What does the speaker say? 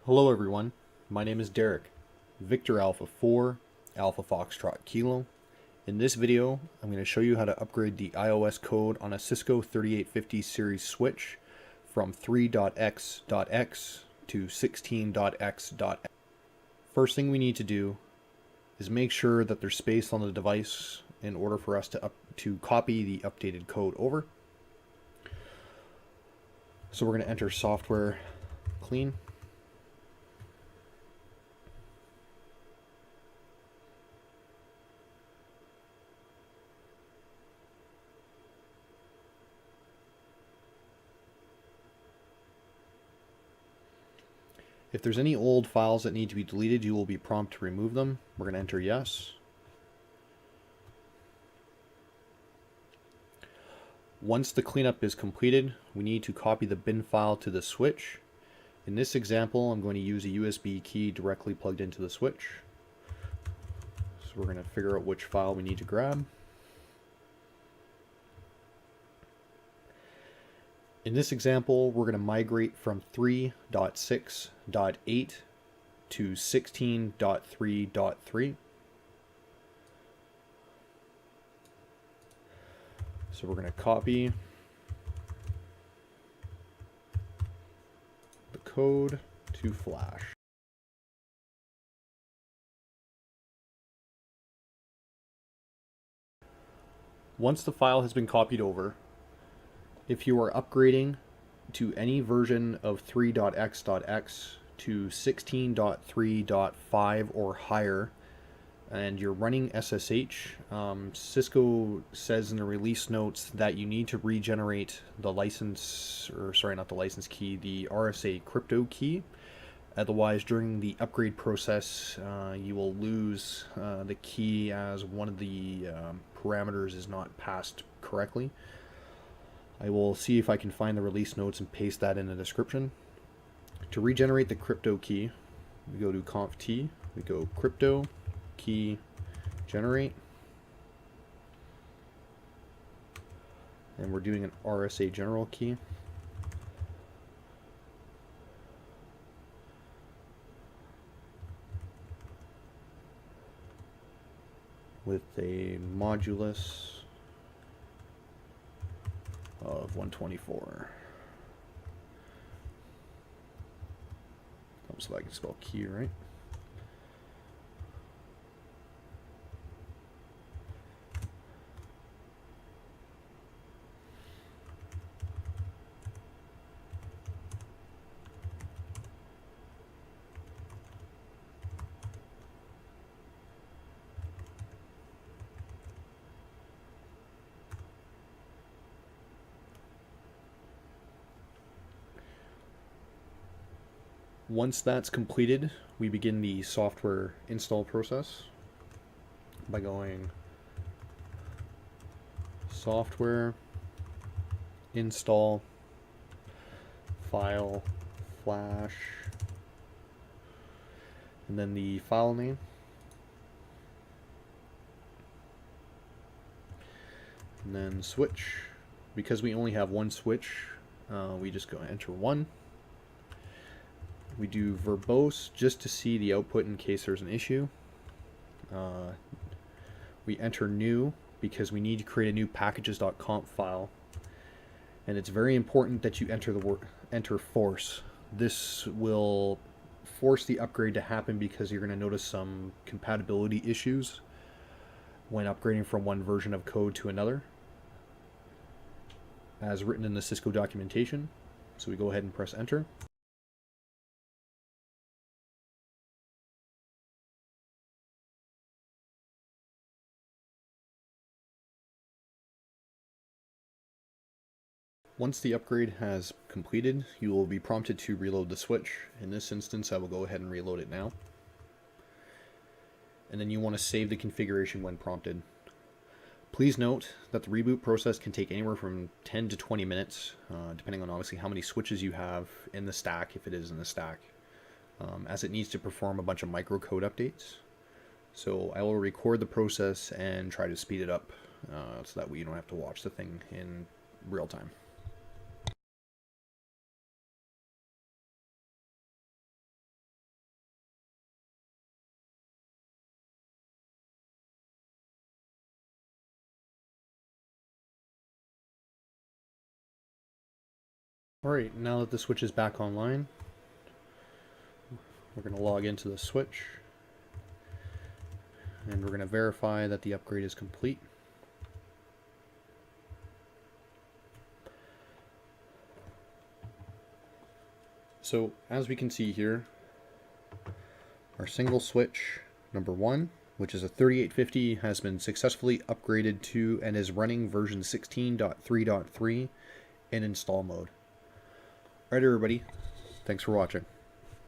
Hello everyone, my name is Derek, Victor Alpha 4, Alpha Foxtrot Kilo. In this video, I'm going to show you how to upgrade the iOS code on a Cisco 3850 series switch from 3.x.x to 16.x.x. First thing we need to do is make sure that there's space on the device in order for us to copy the updated code over. So we're going to enter software clean. If there's any old files that need to be deleted, you will be prompted to remove them. We're going to enter yes. Once the cleanup is completed, we need to copy the bin file to the switch. In this example, I'm going to use a USB key directly plugged into the switch. So we're going to figure out which file we need to grab. In this example, we're going to migrate from 3.6.8 to 16.3.3. So we're going to copy the code to flash. Once the file has been copied over, if you are upgrading to any version of 3.x.x to 16.3.5 or higher, and you're running SSH, Cisco says in the release notes that you need to regenerate the license, or sorry, not the license key, the RSA crypto key. Otherwise, during the upgrade process, you will lose the key as one of the parameters is not passed correctly. I will see if I can find the release notes and paste that in the description. To regenerate the crypto key, we go to conft, we go crypto key generate, and we're doing an RSA general key. With a modulus of 124. Helps if I can spell key right. Once that's completed, we begin the software install process by going software, install, file, flash, and then the file name. And then switch. Because we only have one switch, we just go enter 1. We do verbose just to see the output in case there's an issue. We enter new because we need to create a new packages.conf file, and it's very important that you enter force. This will force the upgrade to happen because you're going to notice some compatibility issues when upgrading from one version of code to another, as written in the Cisco documentation. So we go ahead and press enter. Once the upgrade has completed, you will be prompted to reload the switch. In this instance, I will go ahead and reload it now. And then you want to save the configuration when prompted. Please note that the reboot process can take anywhere from 10 to 20 minutes, depending on obviously how many switches you have in the stack, if it is in the stack, as it needs to perform a bunch of microcode updates. So I will record the process and try to speed it up so that way you don't have to watch the thing in real time. Alright, now that the switch is back online, we're going to log into the switch, and we're going to verify that the upgrade is complete. So as we can see here, our single switch number 1, which is a 3850, has been successfully upgraded to and is running version 16.3.3 in install mode. Alright everybody, thanks for watching.